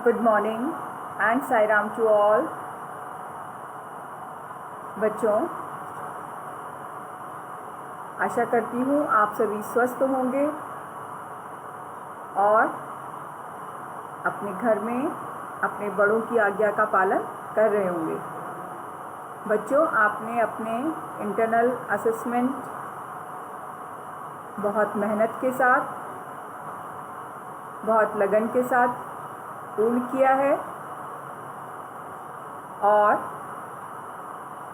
Good morning and Sai Ram to all. बच्चों, आशा करती हूँ आप सभी स्वस्थ होंगे और अपने घर में अपने बड़ों की आज्ञा का पालन कर रहे होंगे। बच्चों, आपने अपने इंटरनल असेसमेंट बहुत मेहनत के साथ, बहुत लगन के साथ पूर्ण किया है और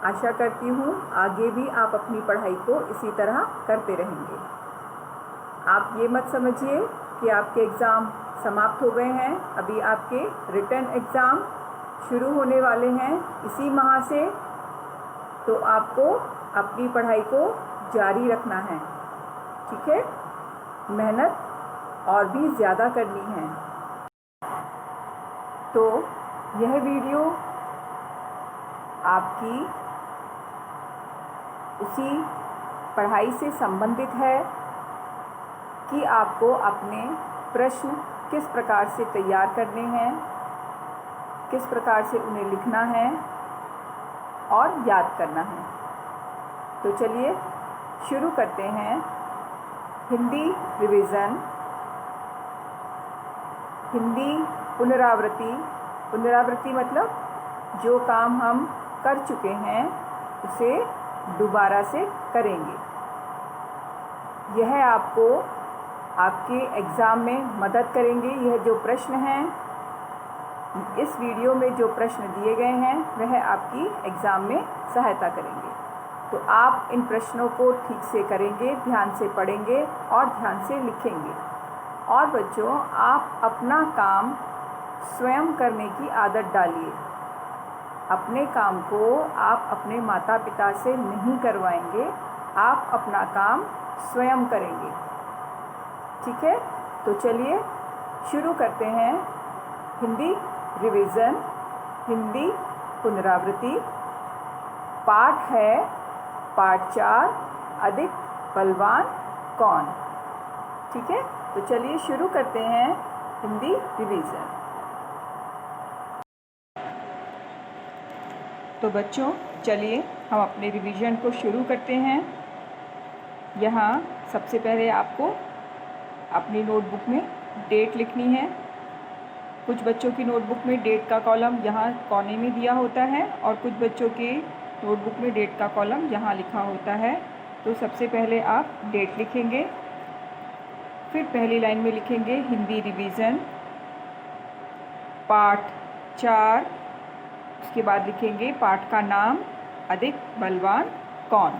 आशा करती हूँ आगे भी आप अपनी पढ़ाई को इसी तरह करते रहेंगे। आप ये मत समझिए कि आपके एग्ज़ाम समाप्त हो गए हैं। अभी आपके रिटन एग्ज़ाम शुरू होने वाले हैं इसी माह से, तो आपको अपनी पढ़ाई को जारी रखना है। ठीक है, मेहनत और भी ज़्यादा करनी है। तो यह वीडियो आपकी उसी पढ़ाई से संबंधित है कि आपको अपने प्रश्न किस प्रकार से तैयार करने हैं, किस प्रकार से उन्हें लिखना है और याद करना है। तो चलिए शुरू करते हैं। हिंदी रिवीजन, हिंदी पुनरावृत्ति। पुनरावृत्ति मतलब जो काम हम कर चुके हैं उसे दोबारा से करेंगे। यह आपको आपके एग्ज़ाम में मदद करेंगे। यह जो प्रश्न हैं, इस वीडियो में जो प्रश्न दिए गए हैं वह आपकी एग्ज़ाम में सहायता करेंगे। तो आप इन प्रश्नों को ठीक से करेंगे, ध्यान से पढ़ेंगे और ध्यान से लिखेंगे। और बच्चों, आप अपना काम स्वयं करने की आदत डालिए। अपने काम को आप अपने माता पिता से नहीं करवाएंगे, आप अपना काम स्वयं करेंगे। ठीक है, तो चलिए शुरू करते हैं। हिंदी रिवीजन, हिंदी पुनरावृत्ति। पाठ है पाठ 4, अधिक बलवान कौन। ठीक है, तो चलिए शुरू करते हैं हिंदी रिवीजन। तो बच्चों, चलिए हम अपने रिवीजन को शुरू करते हैं। यहाँ सबसे पहले आपको अपनी नोटबुक में डेट लिखनी है। कुछ बच्चों की नोटबुक में डेट का कॉलम यहाँ कोने में दिया होता है और कुछ बच्चों की नोटबुक में डेट का कॉलम यहाँ लिखा होता है। तो सबसे पहले आप डेट लिखेंगे, फिर पहली लाइन में लिखेंगे हिंदी रिवीजन पाठ 4। उसके बाद लिखेंगे पाठ का नाम, अधिक बलवान कौन।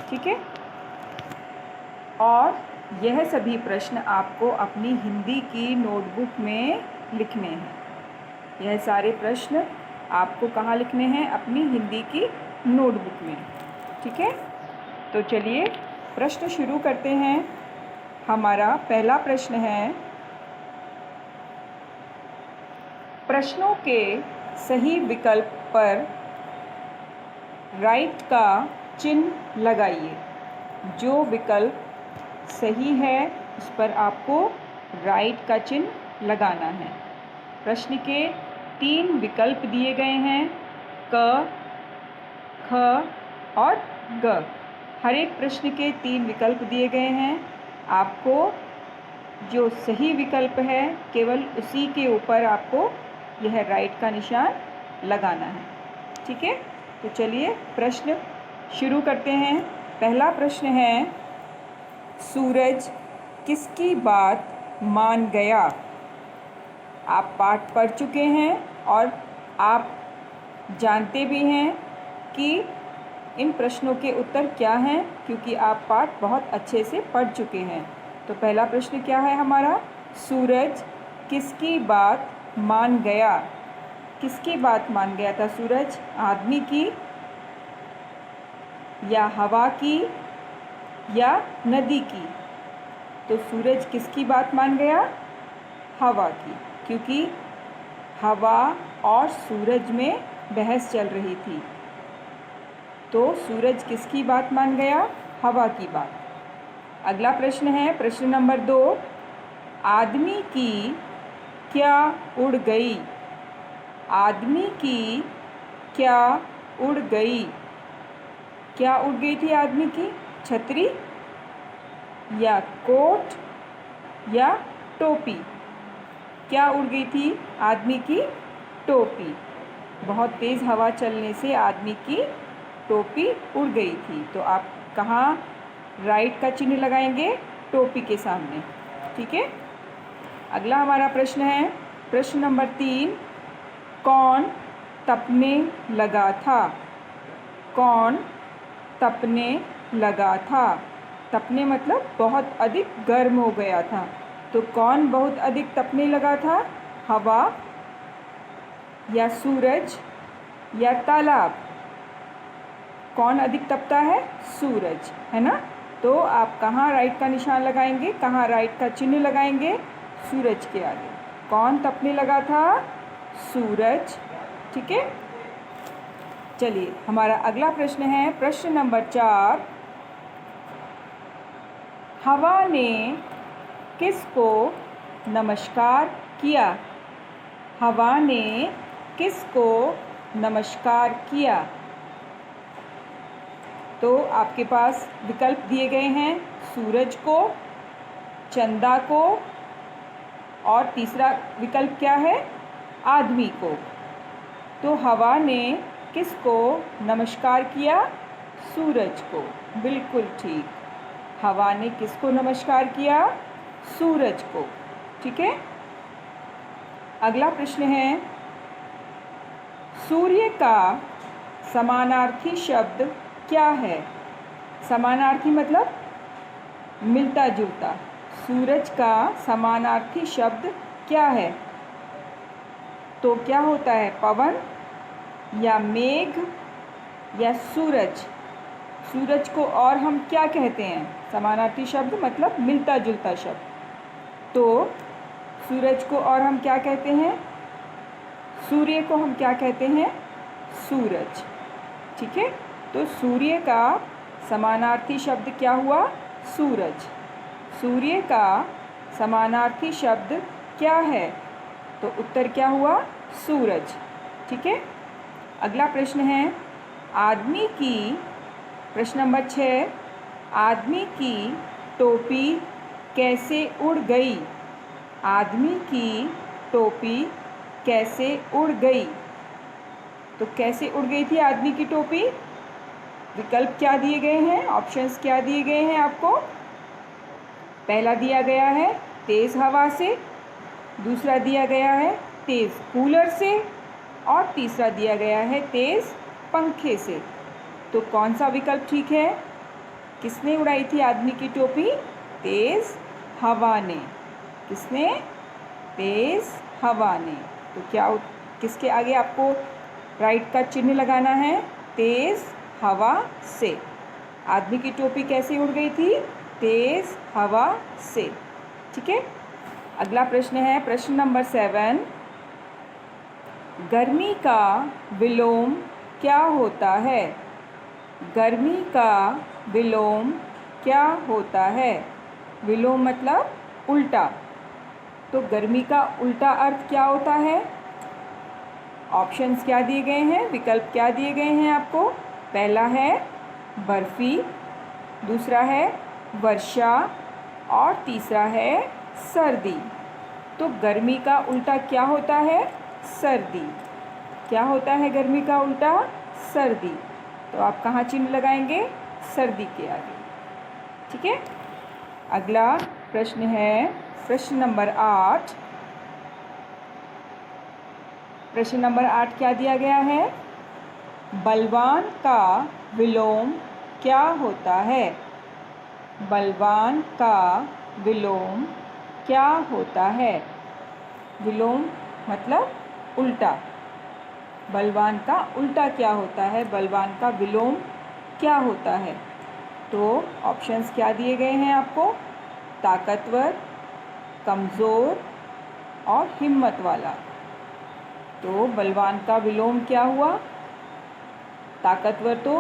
ठीक है, और यह सभी प्रश्न आपको अपनी हिंदी की नोटबुक में लिखने हैं। यह सारे प्रश्न आपको कहाँ लिखने हैं? अपनी हिंदी की नोटबुक में। ठीक है, तो चलिए प्रश्न शुरू करते हैं। हमारा पहला प्रश्न है, प्रश्नों के सही विकल्प पर राइट का चिन्ह लगाइए। जो विकल्प सही है उस पर आपको राइट का चिन्ह लगाना है। प्रश्न के 3 विकल्प दिए गए हैं, क, ख और ग। हर एक प्रश्न के 3 विकल्प दिए गए हैं। आपको जो सही विकल्प है केवल उसी के ऊपर आपको यह राइट का निशान लगाना है। ठीक है, तो चलिए प्रश्न शुरू करते हैं। पहला प्रश्न है, सूरज किसकी बात मान गया। आप पाठ पढ़ चुके हैं और आप जानते भी हैं कि इन प्रश्नों के उत्तर क्या हैं, क्योंकि आप पाठ बहुत अच्छे से पढ़ चुके हैं। तो पहला प्रश्न क्या है हमारा? सूरज किसकी बात मान गया। किसकी बात मान गया था सूरज? आदमी की या हवा की या नदी की? तो सूरज किसकी बात मान गया? हवा की, क्योंकि हवा और सूरज में बहस चल रही थी। तो सूरज किसकी बात मान गया? हवा की बात। अगला प्रश्न है प्रश्न नंबर 2, आदमी की क्या उड़ गई। आदमी की क्या उड़ गई। क्या उड़ गई थी आदमी की? छतरी या कोट या टोपी। क्या उड़ गई थी आदमी की? टोपी। बहुत तेज़ हवा चलने से आदमी की टोपी उड़ गई थी। तो आप कहाँ राइट का चिन्ह लगाएंगे? टोपी के सामने। ठीक है। अगला हमारा प्रश्न है प्रश्न नंबर 3। कौन तपने लगा था। कौन तपने लगा था। तपने मतलब बहुत अधिक गर्म हो गया था। तो कौन बहुत अधिक तपने लगा था? हवा या सूरज या तालाब। कौन अधिक तपता है? सूरज, है ना। तो आप कहाँ राइट का निशान लगाएंगे? कहाँ राइट का चिन्ह लगाएंगे? सूरज के आगे। कौन तपने लगा था? सूरज। ठीक है। चलिए हमारा अगला प्रश्न है प्रश्न नंबर 4। हवा ने किसको नमस्कार किया। हवा ने किसको नमस्कार किया। तो आपके पास विकल्प दिए गए हैं, सूरज को, चंदा को, और तीसरा विकल्प क्या है? आदमी को। तो हवा ने किसको नमस्कार किया? सूरज को। बिल्कुल ठीक। हवा ने किसको नमस्कार किया? सूरज को। ठीक है। अगला प्रश्न है सूर्य का समानार्थी शब्द क्या है। समानार्थी मतलब मिलता जुलता। सूरज का समानार्थी शब्द क्या है? तो क्या होता है? पवन या मेघ या सूरज। सूरज को और हम क्या कहते हैं? समानार्थी शब्द मतलब मिलता जुलता शब्द। तो सूरज को और हम क्या कहते हैं? सूर्य को हम क्या कहते हैं? सूरज। ठीक है। तो सूर्य का समानार्थी शब्द क्या हुआ? सूरज। सूर्य का समानार्थी शब्द क्या है? तो उत्तर क्या हुआ? सूरज। ठीक है। अगला प्रश्न है आदमी की, प्रश्न नंबर 6। आदमी की टोपी कैसे उड़ गई। आदमी की टोपी कैसे उड़ गई। तो कैसे उड़ गई थी आदमी की टोपी? विकल्प क्या दिए गए हैं? ऑप्शंस क्या दिए गए हैं आपको? पहला दिया गया है तेज़ हवा से, दूसरा दिया गया है तेज़ कूलर से, और तीसरा दिया गया है तेज़ पंखे से। तो कौन सा विकल्प ठीक है? किसने उड़ाई थी आदमी की टोपी? तेज़ हवा ने। किसने? तेज़ हवा ने। तो क्या किसके आगे आपको राइट का चिन्ह लगाना है? तेज़ हवा से। आदमी की टोपी कैसे उड़ गई थी? तेज़ हवा से। ठीक है। अगला प्रश्न है प्रश्न नंबर 7। गर्मी का विलोम क्या होता है। गर्मी का विलोम क्या होता है। विलोम मतलब उल्टा। तो गर्मी का उल्टा अर्थ क्या होता है? ऑप्शंस क्या दिए गए हैं? विकल्प क्या दिए गए हैं आपको? पहला है बर्फ़ी, दूसरा है वर्षा, और तीसरा है सर्दी। तो गर्मी का उल्टा क्या होता है? सर्दी। क्या होता है गर्मी का उल्टा? सर्दी। तो आप कहाँ चिन्ह लगाएंगे? सर्दी के आगे। ठीक है। अगला प्रश्न है प्रश्न नंबर 8। प्रश्न नंबर 8 क्या दिया गया है? बलवान का विलोम क्या होता है। बलवान का विलोम क्या होता है। विलोम मतलब उल्टा। बलवान का उल्टा क्या होता है? बलवान का विलोम क्या होता है? तो ऑप्शंस क्या दिए गए हैं आपको? ताकतवर, कमज़ोर और हिम्मत वाला। तो बलवान का विलोम क्या हुआ? ताकतवर। तो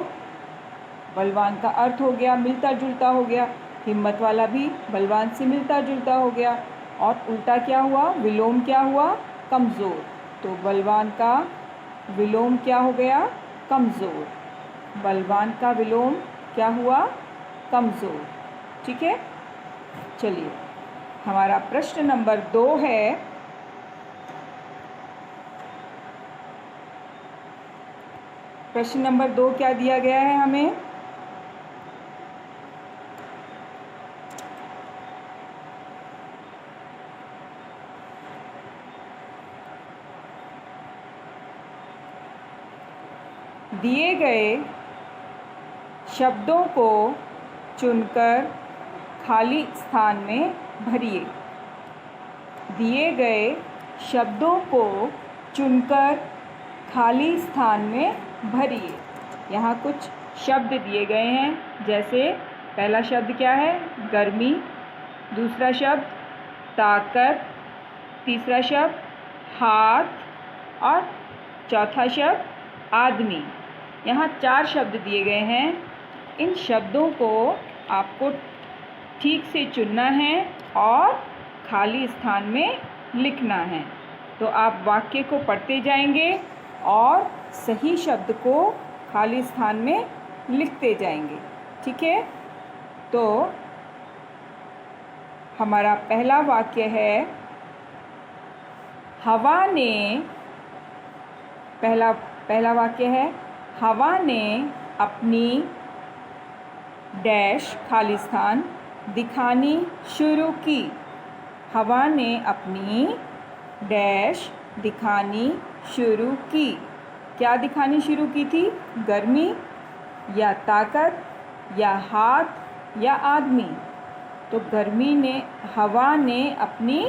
बलवान का अर्थ हो गया मिलता जुलता हो गया। हिम्मत वाला भी बलवान से मिलता जुलता हो गया। और उल्टा क्या हुआ, विलोम क्या हुआ, कमज़ोर। तो बलवान का विलोम क्या हो गया, कमज़ोर। बलवान का विलोम क्या हुआ, कमज़ोर। ठीक है, चलिए हमारा प्रश्न नंबर 2 है, प्रश्न नंबर 2 क्या दिया गया है हमें, दिए गए शब्दों को चुनकर खाली स्थान में भरिए। दिए गए शब्दों को चुनकर खाली स्थान में भरिए। यहाँ कुछ शब्द दिए गए हैं, जैसे पहला शब्द क्या है, गर्मी। दूसरा शब्द ताकत। तीसरा शब्द हाथ। और चौथा शब्द आदमी। यहाँ 4 शब्द दिए गए हैं। इन शब्दों को आपको ठीक से चुनना है और खाली स्थान में लिखना है। तो आप वाक्य को पढ़ते जाएंगे और सही शब्द को खाली स्थान में लिखते जाएंगे। ठीक है, तो हमारा पहला वाक्य है, हवा ने, पहला वाक्य है, हवा ने अपनी डैश खाली स्थान दिखानी शुरू की। हवा ने अपनी डैश दिखानी शुरू की। क्या दिखानी शुरू की थी, गर्मी या ताकत या हाथ या आदमी। तो गर्मी ने, हवा ने अपनी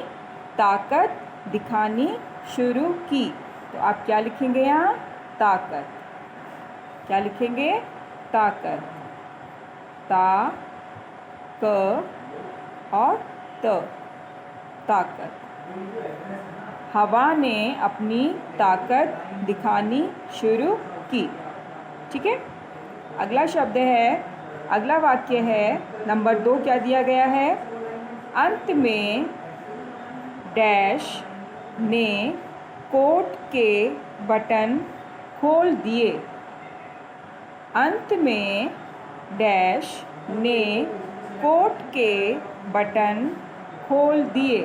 ताकत दिखानी शुरू की। तो आप क्या लिखेंगे यहाँ, ताकत। क्या लिखेंगे, ताकत। ता, क और त, ताकत। हवा ने अपनी ताकत दिखानी शुरू की। ठीक है, अगला शब्द है, अगला वाक्य है नंबर 2, क्या दिया गया है, अंत में डैश ने कोट के बटन खोल दिए। अंत में डैश ने कोट के बटन खोल दिए।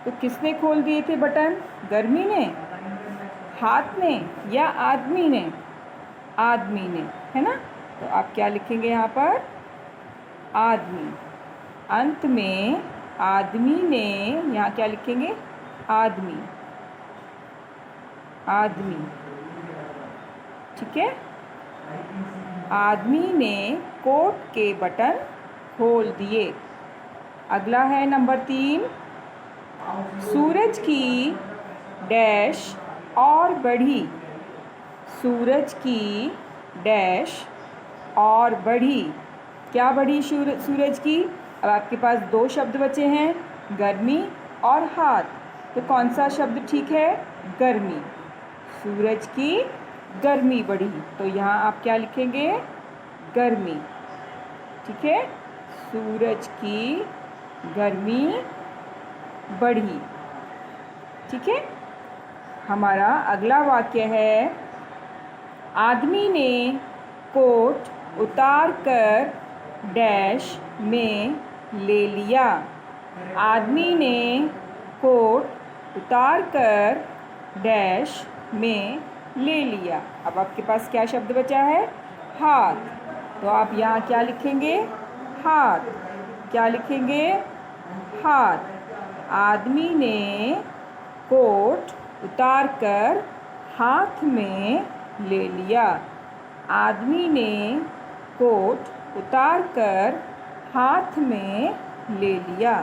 तो किसने खोल दिए थे बटन, गर्मी ने, हाथ ने या आदमी ने, आदमी ने, है ना। तो आप क्या लिखेंगे यहाँ पर, आदमी। अंत में आदमी ने, यहाँ क्या लिखेंगे, आदमी, आदमी। ठीक है, आदमी ने कोट के बटन खोल दिए। अगला है नंबर 3, सूरज की डैश और बढ़ी। सूरज की डैश और बढ़ी। क्या बढ़ी सूरज की। अब आपके पास 2 शब्द बचे हैं, गर्मी और हाथ। तो कौन सा शब्द ठीक है, गर्मी। सूरज की गर्मी बढ़ी। तो यहाँ आप क्या लिखेंगे, गर्मी। ठीक है, सूरज की गर्मी बढ़ी। ठीक है, हमारा अगला वाक्य है, आदमी ने कोट उतार कर डैश में ले लिया। आदमी ने कोट उतार कर डैश में ले लिया। अब आपके पास क्या शब्द बचा है, हाथ। तो आप यहाँ क्या लिखेंगे, हाथ। क्या लिखेंगे, हाथ। आदमी ने कोट उतार कर हाथ में ले लिया। आदमी ने कोट उतार कर हाथ में ले लिया।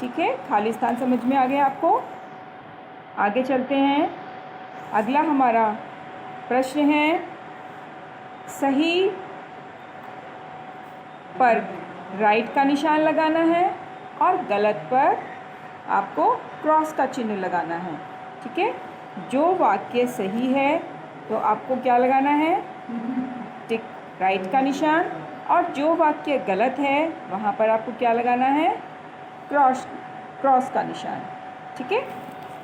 ठीक है, खाली स्थान समझ में आ गया आपको। आगे चलते हैं। अगला हमारा प्रश्न है, सही पर राइट का निशान लगाना है और गलत पर आपको क्रॉस का चिन्ह लगाना है। ठीक है, जो वाक्य सही है तो आपको क्या लगाना है, टिक, राइट का निशान। और जो वाक्य गलत है वहाँ पर आपको क्या लगाना है, क्रॉस क्रॉस का निशान। ठीक है,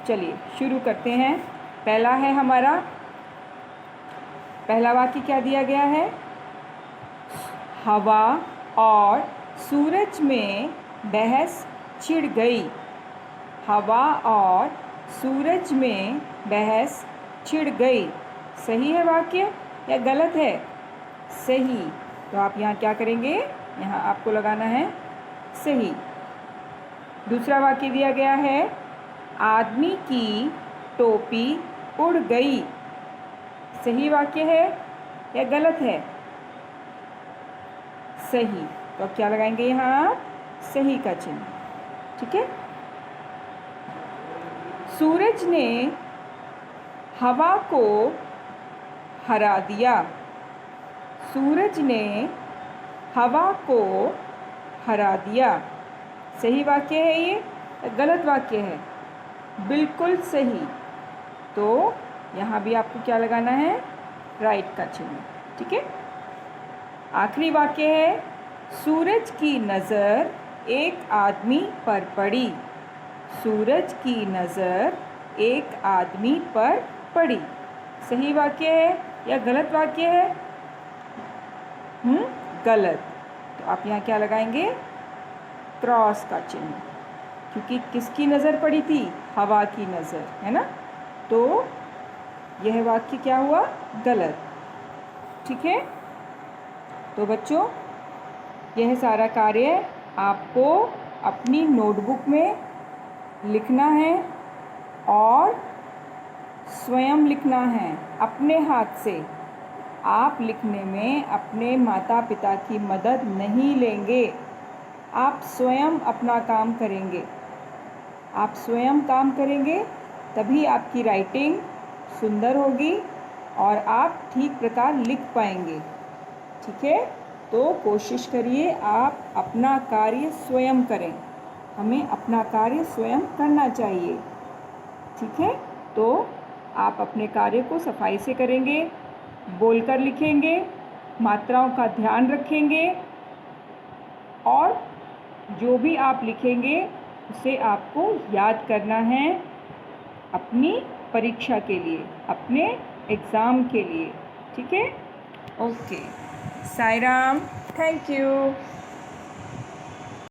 चलिए शुरू करते हैं। पहला है हमारा, पहला वाक्य क्या दिया गया है? हवा और सूरज में बहस छिड़ गई। हवा और सूरज में बहस छिड़ गई। सही है वाक्य या गलत है? सही। तो आप यहाँ क्या करेंगे? यहाँ आपको लगाना है सही। दूसरा वाक्य दिया गया है, आदमी की टोपी उड़ गई। सही वाक्य है या गलत है? सही। तो अब क्या लगाएंगे यहाँ? सही का चिन्ह। ठीक है। सूरज ने हवा को हरा दिया। सूरज ने हवा को हरा दिया। सही वाक्य है ये या गलत वाक्य है? बिल्कुल सही। तो यहाँ भी आपको क्या लगाना है? राइट का चिन्ह। ठीक है। आखिरी वाक्य है, सूरज की नज़र एक आदमी पर पड़ी। सूरज की नज़र एक आदमी पर पड़ी। सही वाक्य है या गलत वाक्य है? गलत। तो आप यहाँ क्या लगाएंगे? क्रॉस का चिन्ह, क्योंकि किसकी नज़र पड़ी थी? हवा की नज़र, है ना। तो यह वाक्य क्या हुआ? गलत। ठीक है। तो बच्चों, यह सारा कार्य आपको अपनी नोटबुक में लिखना है और स्वयं लिखना है अपने हाथ से। आप लिखने में अपने माता पिता की मदद नहीं लेंगे। आप स्वयं अपना काम करेंगे। आप स्वयं काम करेंगे तभी आपकी राइटिंग सुंदर होगी और आप ठीक प्रकार लिख पाएंगे। ठीक है। तो कोशिश करिए आप अपना कार्य स्वयं करें। हमें अपना कार्य स्वयं करना चाहिए। ठीक है। तो आप अपने कार्य को सफाई से करेंगे, बोलकर लिखेंगे, मात्राओं का ध्यान रखेंगे और जो भी आप लिखेंगे उसे आपको याद करना है अपनी परीक्षा के लिए, अपने एग्ज़ाम के लिए। ठीक है। Okay. Sai Ram. Thank you.